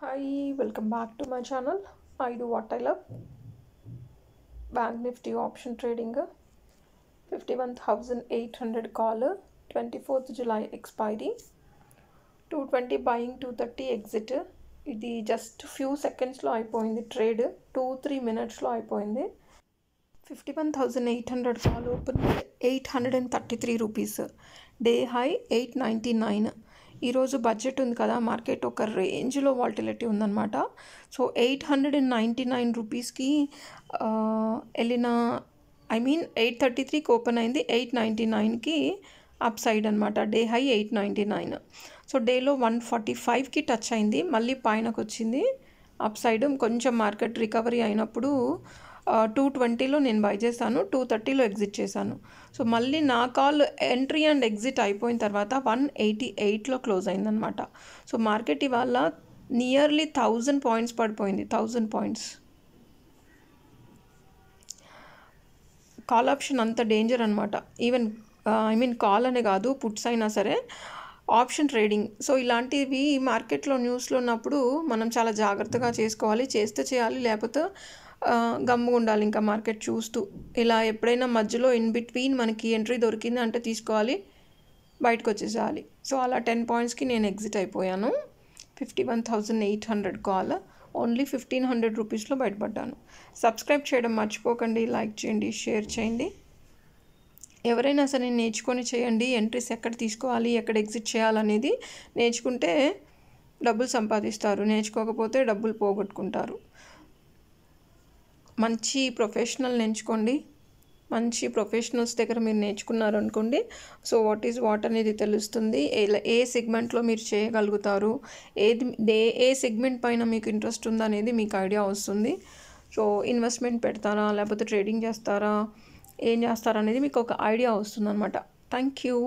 Hi, welcome back to my channel. I do what I love. Bank Nifty option trading 51,800 call 24th July expiry 220 buying 230 exit. ఇది just few సెకండ్స్లో అయిపోయింది trade 2-3 మినిట్స్లో అయిపోయింది 51,800 call open 833 rupees day high 899. ఈరోజు budget ఉంది కదా market ఒక రేంజ్లో వాల్టిలిటీ ఉందన్నమాట. సో 899 రూపీస్కి వెళ్ళిన 833కి ఓపెన్ అయింది 899కి అప్ సైడ్ అనమాట. Day high 899. సో డేలో 145కి టచ్ అయింది, మళ్ళీ పైనకు వచ్చింది అప్ సైడ్. కొంచెం మార్కెట్ రికవరీ అయినప్పుడు 220లో నేను బై చేశాను, 230లో ఎగ్జిట్ చేశాను. సో మళ్ళీ నా కాల్ ఎంట్రీ అండ్ ఎగ్జిట్ అయిపోయిన తర్వాత 188లో క్లోజ్ అయిందనమాట. సో మార్కెట్ ఇవాళ నియర్లీ 1000 పాయింట్స్ పడిపోయింది, 1000 పాయింట్స్. కాల్ ఆప్షన్ అంత డేంజర్ అనమాట. ఈవెన్ కాల్ అనే కాదు, పుట్స్ అయినా సరే ఆప్షన్ ట్రేడింగ్. సో ఇలాంటివి మార్కెట్లో న్యూస్లో ఉన్నప్పుడు మనం చాలా జాగ్రత్తగా చేసుకోవాలి, చేస్తే చేయాలి, లేకపోతే గమ్ముగా ఉండాలి ఇంకా మార్కెట్ చూస్తూ. ఇలా ఎప్పుడైనా మధ్యలో ఇన్ బిట్వీన్ మనకి ఎంట్రీ దొరికింది అంటే తీసుకోవాలి, బయటకు వచ్చేసేయాలి. సో అలా 10 పాయింట్స్కి నేను ఎగ్జిట్ అయిపోయాను. 51,800 కాల్, ఓన్లీ 1,500 రూపీస్లో బయటపడ్డాను. సబ్స్క్రైబ్ చేయడం మర్చిపోకండి, లైక్ చేయండి, షేర్ చేయండి. ఎవరైనా సరే నేర్చుకొని చేయండి. ఎంట్రీస్ ఎక్కడ తీసుకోవాలి, ఎక్కడ ఎగ్జిట్ చేయాలనేది నేర్చుకుంటే డబ్బులు సంపాదిస్తారు, నేర్చుకోకపోతే డబ్బులు పోగొట్టుకుంటారు. మంచి ప్రొఫెషనల్ ఎంచుకోండి. మంచి ప్రొఫెషనల్స్ దగ్గర మీరు నేర్చుకున్నారు అనుకోండి, సో వాట్ ఈజ్ వాట్ అనేది తెలుస్తుంది. ఏ సెగ్మెంట్లో మీరు చేయగలుగుతారు, ఏ సెగ్మెంట్ పైన మీకు ఇంట్రెస్ట్ ఉందనేది మీకు ఐడియా వస్తుంది. సో ఇన్వెస్ట్మెంట్ పెడతారా లేకపోతే ట్రేడింగ్ చేస్తారా, ఏం చేస్తారా అనేది మీకు ఒక ఐడియా వస్తుంది అనమాట. Thank you.